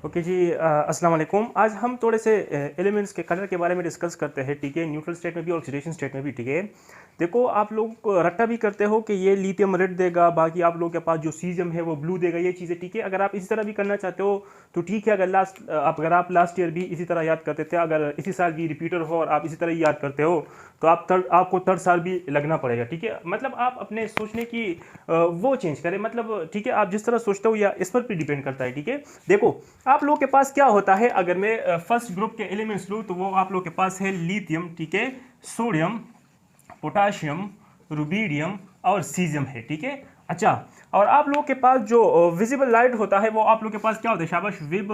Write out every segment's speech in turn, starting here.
Okay जी, अस्सलाम वालेकुम। आज हम थोड़े से एलिमेंट्स के कलर के बारे में डिस्कस करते हैं, ठीक है। न्यूट्रल स्टेट में भी और ऑक्सीडेशन स्टेट में भी, ठीक है। देखो, आप लोग रट्टा भी करते हो कि ये लिथियम रेड देगा, बाकी आप लोगों के पास जो सीजियम है वो ब्लू देगा, ये चीज़ें, ठीक है। अगर आप इसी तरह भी करना चाहते हो तो ठीक है। अगर आप लास्ट ईयर भी इसी तरह याद करते थे, अगर इसी साल भी रिपीटर हो और आप इसी तरह ही याद करते हो तो आपको थर्ड साल भी लगना पड़ेगा, ठीक है। मतलब आप अपने सोचने की वो चेंज करें, मतलब ठीक है, आप जिस तरह सोचते हो या इस पर भी डिपेंड करता है, ठीक है। देखो, आप लोग के पास क्या होता है, अगर मैं फर्स्ट ग्रुप के एलिमेंट्स लूँ तो वो आप लोग के पास है लिथियम, ठीक है, सोडियम, पोटाशियम, रुबीडियम और सीजियम है, ठीक है। अच्छा, और आप लोग के पास जो विजिबल लाइट होता है वो आप लोग के पास क्या होता है, शाबाश, विब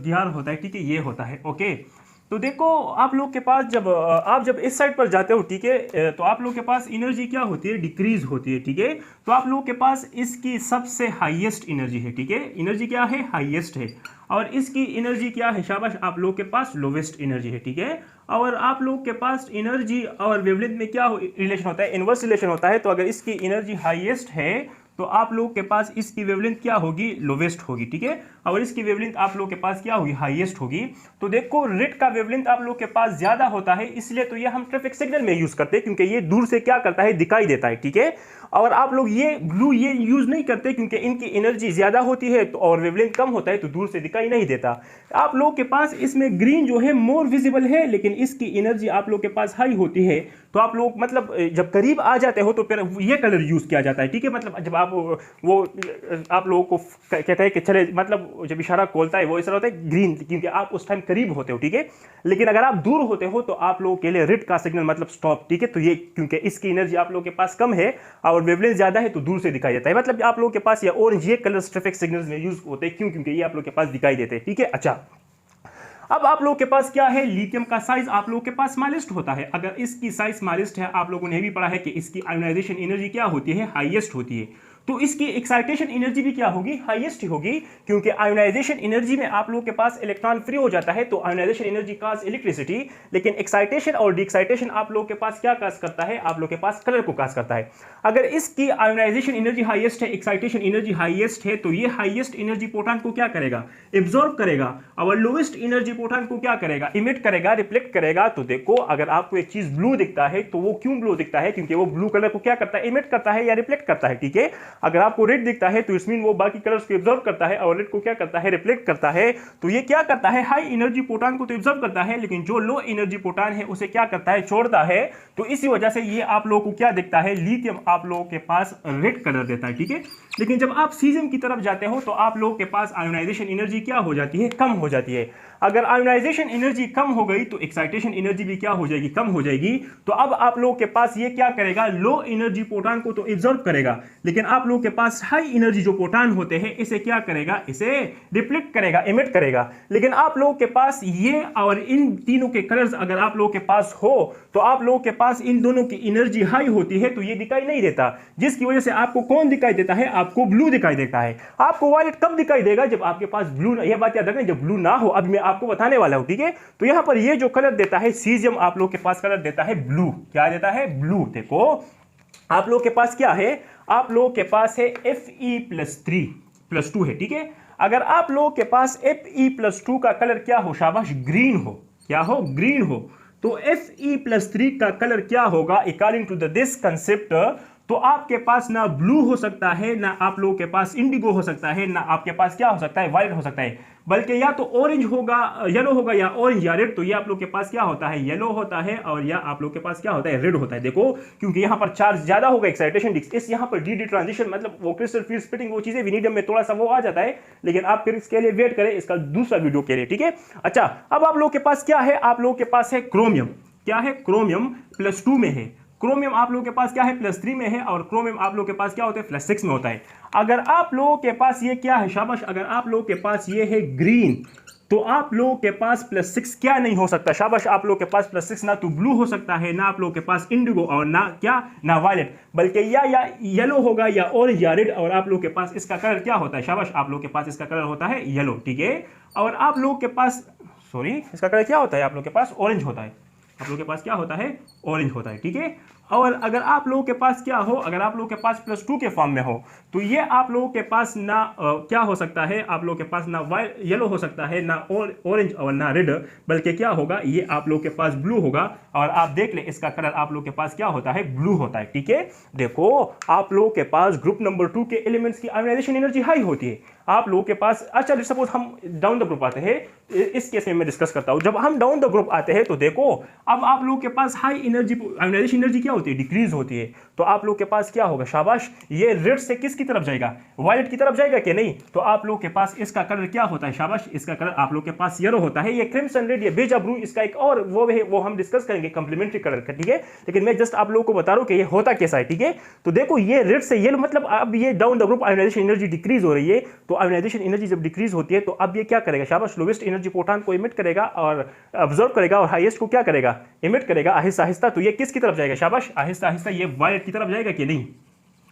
ज्ञान होता है, ठीक है, ये होता है, ओके। तो देखो, आप लोग के पास जब इस साइड पर जाते हो, ठीक है, तो आप लोग के पास एनर्जी क्या होती है, डिक्रीज होती है, ठीक है। तो आप लोग के पास इसकी सबसे हाईएस्ट एनर्जी है, ठीक है। एनर्जी क्या है, हाईएस्ट है। और इसकी एनर्जी क्या है, शाबाश, आप लोग के पास लोवेस्ट एनर्जी है, ठीक है। और आप लोग के पास एनर्जी और वेवलेंथ में क्या रिलेशन होता है, इनवर्स रिलेशन होता है। तो अगर इसकी एनर्जी हाईएस्ट है तो आप लोग के पास इसकी वेवलेंथ क्या होगी, लोवेस्ट होगी, ठीक है। और इसकी वेवलेंथ आप लोग के पास क्या होगी, हाईएस्ट होगी। तो देखो, रेड का वेवलेंथ आप लोग के पास ज्यादा होता है, इसलिए तो ये हम ट्रैफिक सिग्नल में यूज करते हैं, क्योंकि ये दूर से क्या करता है, दिखाई देता है, ठीक है। और आप लोग ये ब्लू ये यूज नहीं करते क्योंकि इनकी एनर्जी ज्यादा होती है तो और वेवलेंथ कम होता है, तो दूर से दिखाई नहीं देता। आप लोग के पास इसमें ग्रीन जो है मोर विजिबल है, लेकिन इसकी एनर्जी आप लोग के पास हाई होती है। तो आप लोग मतलब जब करीब आ जाते हो तो फिर ये कलर यूज किया जाता है, ठीक है। मतलब जब आप वो आप लोगों को कहता है कि चले, मतलब जब इशारा खोलता है वो इस तरह होता है ग्रीन, क्योंकि आप उस टाइम करीब होते हो, ठीक है। लेकिन अगर आप दूर होते हो तो आप लोगों के लिए रेड का सिग्नल मतलब स्टॉप, ठीक है। तो ये क्योंकि इसकी एनर्जी आप लोगों के पास कम है और वेवलेंथ ज्यादा है तो दूर से दिखाई देता है। मतलब आप लोगों के पास ये ऑरेंज, ये कलर ट्रैफिक सिग्नल्स में यूज होते हैं, क्यों, क्योंकि ये आप लोगों के पास दिखाई देते हैं, ठीक है। अच्छा, अब आप लोग के पास क्या है, लिथियम का साइज आप लोग के पास स्मॉलेस्ट होता है। अगर इसकी साइज स्मॉलेस्ट है, आप लोगों ने भी पढ़ा है कि इसकी आयोनाइजेशन एनर्जी क्या होती है, हाईएस्ट होती है। तो इसकी एक्साइटेशन एनर्जी भी क्या होगी, हाईएस्ट होगी, क्योंकि आयोनाइजेशन एनर्जी में आप लोग के पास इलेक्ट्रॉन फ्री हो जाता है, तो आयोनाइजेशन एनर्जी काज इलेक्ट्रिसिटी। लेकिन एक्साइटेशन और डीएक्साइटेशन आप लोग के पास क्या काज करता है, आप लोग के पास कलर को काज करता है। अगर इसकी आयोनाइजेशन एनर्जी हाईएस्ट है, एक्साइटेशन एनर्जी हाईएस्ट है, तो ये हाईएस्ट एनर्जी प्रोटॉन को क्या करेगा, एब्जॉर्ब करेगा। और लोवेस्ट एनर्जी प्रोटॉन को क्या करेगा, इमिट करेगा, रिफ्लेक्ट करेगा। तो देखो, अगर आपको एक चीज ब्लू दिखता है तो वो क्यों ब्लू दिखता है, क्योंकि वो ब्लू कलर को क्या करता है, इमिट करता है या रिफ्लेक्ट करता है, ठीक है। अगर आपको रेड दिखता है तो इसमें वो बाकी कलर्स को एब्जॉर्ब करता है और रेड को क्या करता है, रिफ्लेक्ट करता है। तो ये क्या करता है, हाई एनर्जी प्रोटॉन को तो एब्जॉर्ब करता है, लेकिन जो लो एनर्जी प्रोटॉन है उसे क्या करता है, छोड़ता है। तो इसी वजह से ये आप लोगों को क्या दिखता है, लिथियम आप लोगों के पास रेड कलर देता है, ठीक है। लेकिन जब आप सीजियम की तरफ जाते हो तो आप लोगों के पास आयोनाइजेशन एनर्जी क्या हो जाती है, कम हो जाती है। अगर आयोनाइजेशन एनर्जी कम हो गई तो एक्साइटेशन एनर्जी भी क्या हो जाएगी, कम हो जाएगी। तो अब आप लोगों के पास ये क्या करेगा, लो एनर्जी प्रोटॉन को तो एब्जॉर्ब करेगा, लेकिन आप लोगों के पास हाई एनर्जी जो प्रोटॉन होते हैं इसे क्या करेगा, इसे रिफ्लेक्ट करेगा, इमिट करेगा। लेकिन आप लोगों के पास ये और इन तीनों के कलर्स अगर आप लोगों के पास हो तो आप लोगों के पास इन दोनों की एनर्जी हाई होती है, तो ये दिखाई नहीं देता, जिसकी वजह से आपको कौन दिखाई देता है, आपको ब्लू दिखाई देता है। आपको वायलेट कब दिखाई देगा, जब आपके पास ब्लू, यह बात याद रखना, जब ब्लू ना हो। अब मैं आपको बताने वाला हूं, ठीक है। तो यहां पर ये जो कलर देता है सीजियम, आप लोग के पास कलर देता है ब्लू, क्या देता है, ब्लू। देखो, आप लोग के पास क्या है, आप लोग के पास है Fe+3+2 है, ठीक है। अगर आप लोग के पास Fe+2 का कलर क्या हो, शाबाश, ग्रीन हो, क्या हो, ग्रीन हो, तो Fe+3 का कलर क्या होगा, अकॉर्डिंग टू दिस कंसेप्ट। तो आपके पास ना ब्लू हो सकता है, ना आप लोगों के पास इंडिगो हो सकता है, ना आपके पास क्या हो सकता है, व्हाइट हो सकता है, बल्कि या तो ऑरेंज होगा, येलो होगा, या ऑरेंज या रेड। तो ये आप लोग के पास क्या होता है, येलो होता है, और या आप लोग के पास क्या होता है, रेड होता है। देखो, क्योंकि यहां पर चार्ज ज्यादा होगा, एक्साइटेशन, इस यहां पर डी ट्रांजिशन मतलब वो क्रिस्टल फील्ड स्प्लिटिंग, वो चीजें विनीडियम में थोड़ा सा वो आ जाता है, लेकिन आप फिर इसके लिए वेट करें, इसका दूसरा वीडियो के लिए, ठीक है। अच्छा, अब आप लोग के पास क्या है, आप लोग के पास है क्रोमियम, क्या है, क्रोमियम +2 में है। क्रोमियम आप लोगों के पास क्या है, +3 में है, और क्रोमियम आप लोगों के पास क्या होता है, +6 में होता है। अगर आप लोगों के पास ये क्या है, शाबाश, अगर आप लोगों के पास ये है ग्रीन, तो आप लोगों के पास +6 क्या नहीं हो सकता, शाबाश, आप लोगों के पास +6 ना तो ब्लू हो सकता है, ना आप लोगों के पास इंडिगो, और ना क्या, ना वायलेट, बल्कि या येलो होगा, या ऑरेंज या रेड। और आप लोगों के पास इसका कलर क्या होता है, शाबाश, आप लोगों के पास इसका कलर होता है येलो, ठीक है। और आप लोगों के पास, सॉरी, इसका कलर क्या होता है, आप लोगों के पास ऑरेंज होता है, आप लोगों के पास क्या होता है, ऑरेंज होता है, ठीक है। और अगर आप लोगों के पास क्या हो, अगर आप लोगों के पास +2 के फॉर्म में हो तो ये आप लोगों के पास ना क्या हो सकता है, आप लोगों के पास ना वाइट येलो हो सकता है, ना ऑरेंज और ना रेड, बल्कि क्या होगा, ये आप लोगों के पास ब्लू होगा। और आप देख ले इसका कलर आप लोगों के पास क्या होता है, ब्लू होता है, ठीक है। देखो आप लोगों के पास ग्रुप नंबर 2 के एलिमेंट्स की आयोनाइजेशन एनर्जी हाई होती है। आप लोगों के पास, अच्छा सपोज हम डाउन द ग्रुप आते हैं, इस केस में मैं डिस्कस करता हूं। जब हम डाउन द ग्रुप आते हैं तो देखो अब आप लोगों के पास हाई एनर्जी आयोनाइजेशन एनर्जी क्या होती है, डिक्रीज होती है। तो आप लोगों के पास क्या होगा, शाबाश, ये रेड से किसकी तरफ जाएगा, वायलेट की तरफ जाएगा कि नहीं। तो आप लोगों के पास इसका कलर क्या होता है, शाबाश, इसका कलर आप लोगों के पास येलो होता है। ये क्रिम्सन रेड, ये बेजा ब्लू, इसका एक और वो है, वो हम डिस्कस करेंगे कंप्लीमेंट्री कलर का, ठीक है। लेकिन मैं जस्ट आप लोगों को बता रहा हूं कि ये होता कैसा है, ठीक है। तो देखो ये रेड से येलो, मतलब अब ये down the group ionisation energy decrease हो रही है। तो आयोनाइजेशन एनर्जी जब डिक्रीज होती है तो अब ये क्या करेगा, शाबाश, लोवेस्ट एनर्जी प्रोटॉन को इमिट करेगा और ऑब्जर्व करेगा, और हाईएस्ट को क्या करेगा, इमिट करेगा आहिस्ता आहिस्ता। तो ये किसकी तरफ जाएगा, शाबाश, आहिस्ता आहिस्ता ये वायलेट की तरफ जाएगा कि नहीं,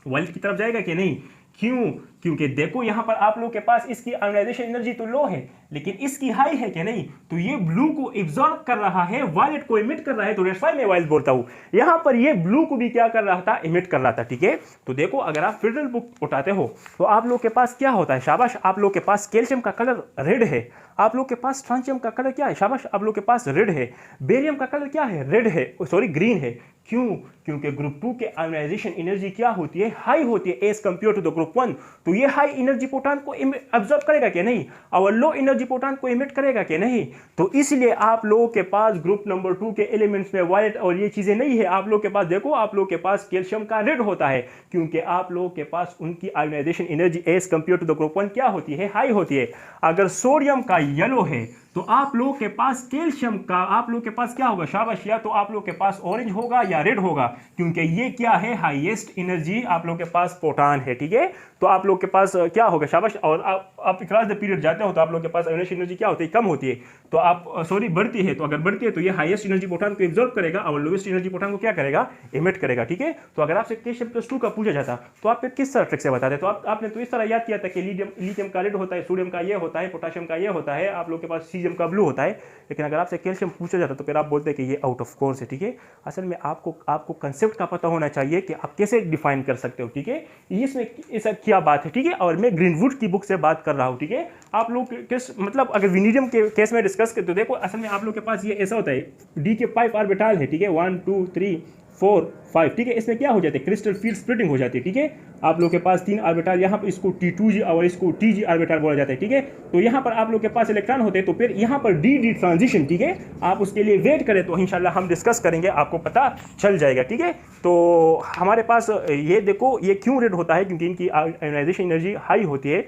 वायलेट की तरफ जाएगा कि नहीं। क्यों, क्योंकि देखो यहां पर आप लोगों के पास इसकी आयोनाइजेशन एनर्जी तो लो है लेकिन इसकी हाई है कि नहीं। तो ये ब्लू को एब्जॉर्ब कर रहा है, वायलेट को इमिट कर रहा है। तो दैट्स व्हाई मैं वायलेट बोलता हूं। यहां पर ये ब्लू को भी क्या कर रहा था, इमिट कर रहा था, ठीक है। तो देखो अगर आप फिल्टर बुक उठाते हो तो आप लोग के पास क्या होता है, शाबाश, आप लोग के पास कैल्शियम का कलर रेड है, आप लोग के पास स्ट्रांशियम का कलर क्या है, शाबाश, आप लोग के पास रेड है, बेरियम का कलर क्या है, रेड है, सॉरी ग्रीन है। क्यों, क्योंकि ग्रुप 2 के आयोनाइजेशन एनर्जी क्या होती है, हाई होती है as compare to the group 1। तो ये हाई एनर्जी प्रोटॉन को ऑब्जर्व करेगा कि नहीं, और लो एनर्जी प्रोटॉन को इमिट करेगा कि नहीं। तो इसलिए आप लोगों के पास ग्रुप नंबर 2 के एलिमेंट्स में वायलेट और ये चीजें नहीं है। आप लोग के पास देखो, आप लोग के पास कैल्शियम का रेड होता है, क्योंकि आप लोगों के पास उनकी ionisation energy as compare to the group 1 क्या होती है, हाई होती है। अगर सोडियम का येलो है तो आप लोगों के पास कैल्शियम का, आप लोगों के पास क्या होगा, शाबाश, या तो आप लोगों के पास ऑरेंज होगा या रेड होगा, क्योंकि ये क्या है, हाईएस्ट एनर्जी आप लोगों के पास प्रोटॉन है, ठीक है। तो आप लोग के पास क्या होगा, शाबाश। और आप क्रॉस द पीरियड जाते हो तो आप लोग के पास आयोनाइजेशन एनर्जी क्या होती है, कम होती है। तो आप सॉरी बढ़ती है, तो अगर बढ़ती है तो ये हाईएस्ट एनर्जी प्रोटॉन को एब्जॉर्ब करेगा और लोवेस्ट एनर्जी प्रोटॉन को क्या करेगा, इमिट करेगा, ठीक है। तो अगर आपसे कैल्शियम +2 का पूछा जाता तो आप किस तरह ट्रिक से बताते, तो आपने तो इस तरह याद किया था कि लिथियम का रेड होता है, सोडियम का ये होता है, पोटेशियम का ये होता है, आप लोग के पास सीजियम का ब्लू होता है। लेकिन अगर आपसे कैल्शियम पूछा जाता तो फिर आप बोलते हैं कि ये आउट ऑफ कोर्स है, ठीक है। असल में आपको कंसेप्ट का पता होना चाहिए कि आप कैसे डिफाइन कर सकते हो, ठीक है। इसमें ऐसा क्या बात है, ठीक है। और मैं ग्रीनवुड की बुक से बात कर रहा हूं, ठीक है। आप लोग किस मतलब अगर विनीडियम के केस में डिस्कस करते तो देखो असल में आप लोग के पास ये ऐसा होता है, डी के 5 ऑर्बिटल है, ठीक है, 1 2 3 4 5, ठीक है। इसमें क्या हो जाता है, क्रिस्टल फील्ड स्प्लिटिंग हो जाती है, ठीक है। आप लोग के पास 3 ऑर्बिटल, यहाँ पर इसको T2G और इसको TG ऑर्बिटल बोला जाता है, ठीक है। तो यहाँ पर आप लोग के पास इलेक्ट्रॉन होते हैं, तो फिर यहाँ पर डी ट्रांजिशन, ठीक है। आप उसके लिए वेट करें तो इंशाल्लाह हम डिस्कस करेंगे, आपको पता चल जाएगा, ठीक है। तो हमारे पास ये देखो ये क्यों रेड होता है, क्योंकि इनकी आयोनाइजेशन एनर्जी हाई होती है।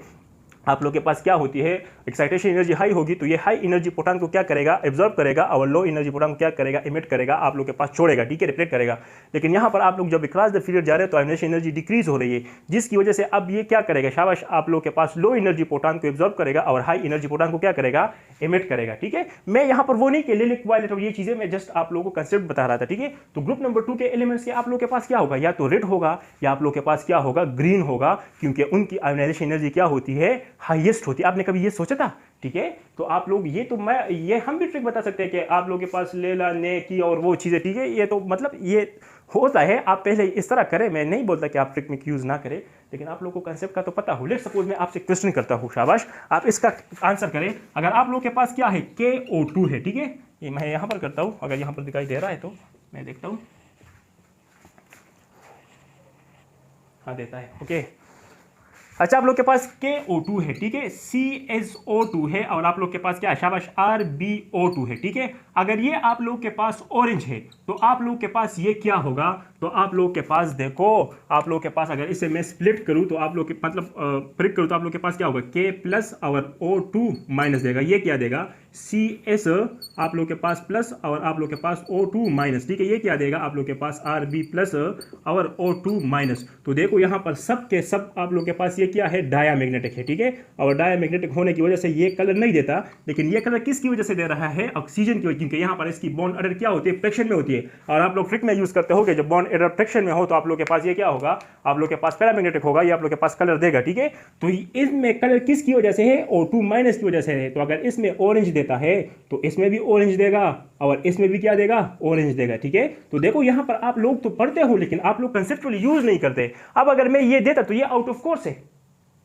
आप लोग के पास क्या होती है, एक्साइटेशन एनर्जी हाई होगी तो ये हाई एनर्जी प्रोटॉन को क्या करेगा, एब्जॉर्ब करेगा, और लो एनर्जी प्रोटॉन को क्या करेगा, इमिट करेगा, आप लोग के पास छोड़ेगा, ठीक है, रिफ्लेक्ट करेगा। लेकिन यहाँ पर आप लोग जब क्रॉस द पीरियड जा रहे हैं तो आयोनाइजेशन एनर्जी डिक्रीज हो रही है, जिसकी वजह से अब ये क्या करेगा, शाबाश, आप लोग के पास लो एनर्जी प्रोटॉन को एब्जॉर्ब करेगा और हाई एनर्जी प्रोटॉन को क्या करेगा, इमिट करेगा, ठीक है। मैं यहाँ पर वो नहीं कि लिलिक वायलेट और ये चीजें, मैं जस्ट आप लोगों को कंसेप्ट बता रहा था, ठीक है। तो ग्रुप नंबर 2 के एलिमेंट्स के आप लोग के पास क्या होगा, या तो रेड होगा या आप लोग के पास क्या होगा, ग्रीन होगा, क्योंकि उनकी आयोनाइजेशन एनर्जी क्या होती है, हाईएस्ट होती है। आपने कभी ये सोचा था, ठीक है। तो आप लोग ये हम भी ट्रिक बता सकते हैं कि आप लोगों के पास लेला ने की और वो चीजें, ठीक है। ये तो मतलब ये होता है, आप पहले इस तरह करें, मैं नहीं बोलता कि आप ट्रिक में यूज ना करें, लेकिन आप लोगों को कंसेप्ट का तो पता हो। लेट्स सपोज मैं आपसे क्वेश्चन करता हूं, शाबाश, आप इसका आंसर करें। अगर आप लोग के पास क्या है, KO2 है, ठीक है। ये मैं यहां पर करता हूं, अगर यहां पर दिखाई दे रहा है तो मैं देखता हूं, हाँ देता है, ओके। अच्छा, आप लोग के पास KO2 है, ठीक है, CSO2 है, और आप लोग के पास क्या है, शाबाश, RbO2 है, ठीक है। अगर ये आप लोग के पास ऑरेंज है तो आप लोग के पास ये क्या होगा, तो आप लोग के पास देखो, आप लोग के पास अगर इसे मैं स्प्लिट करूं तो आप लोग के मतलब ब्रेक करूं तो आप लोग के पास क्या होगा, K+ और O2- देगा। ये क्या देगा, CS आप लोग के पास प्लस और आप लोग के पास O2-, ठीक है। ये क्या देगा, आप लोग के पास Rb+ और O2-। तो देखो यहाँ पर सब के सब आप लोग के पास ये क्या है, डायामैग्नेटिक है, ठीक है। और डायामैग्नेटिक होने की वजह से ये कलर नहीं देता, लेकिन ये कलर किसकी वजह से दे रहा है, ऑक्सीजन की वजह, क्योंकि यहाँ पर इसकी बॉन्ड ऑर्डर क्या होती है, फ्रिक्शन में होती है। और आप लोग ट्रिक में यूज करते हो कि जब बॉन्ड ऑर्डर फ्रिक्शन में हो तो आप लोग के पास ये क्या होगा, आप लोग के पास पैरामैग्नेटिक होगा, ये आप लोग के पास कलर देगा, ठीक है। तो इसमें कलर किसकी वजह से है, O2- की वजह से है। तो अगर इसमें ऑरेंज देता देता है तो इसमें भी ऑरेंज देगा और इसमें भी क्या देगा, ऑरेंज देगा। ठीक है, तो देखो यहाँ पर आप लोग तो पढ़ते हो लेकिन आप लोग कंसेप्चुअली यूज नहीं करते। अब अगर मैं ये देता तो ये आउट ऑफ कोर्स है,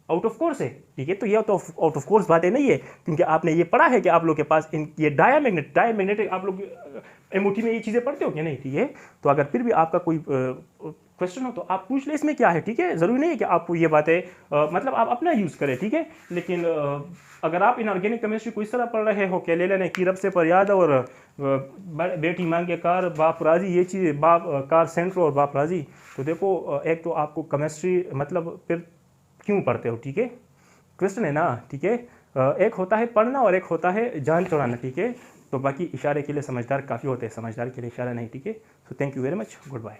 आउट ऑफ कोर्स है। ठीक है, तो ये तो आउट ऑफ कोर्स बातें नहीं है, क्योंकि आपने ये पढ़ा है कि आप लोग के पास ये डायमैग्नेटिक आप लोग एमओटी में ये चीज़ें पढ़ते हो क्या, नहीं। ठीक है, तो अगर फिर भी आपका कोई क्वेश्चन हो तो आप पूछ ले इसमें क्या है। ठीक है, ज़रूरी नहीं है कि आपको ये बातें मतलब आप अपना यूज़ करें। ठीक है, लेकिन अगर आप इनऑर्गेनिक केमिस्ट्री को इस तरह पढ़ रहे हो कि ले लेने की रब से पर याद और बेटी मांगे कार बाप राजी, ये चीज़ बाप कार सेंटर और बाप राजी, तो देखो एक तो आपको केमिस्ट्री मतलब फिर क्यों पढ़ते हो। ठीक है, क्वेश्चन है ना। ठीक है, एक होता है पढ़ना और एक होता है जान चढ़ाना। ठीक है, तो बाकी इशारे के लिए समझदार काफ़ी होते हैं, समझदार के लिए इशारा नहीं। ठीक है, so thank you very much, good bye.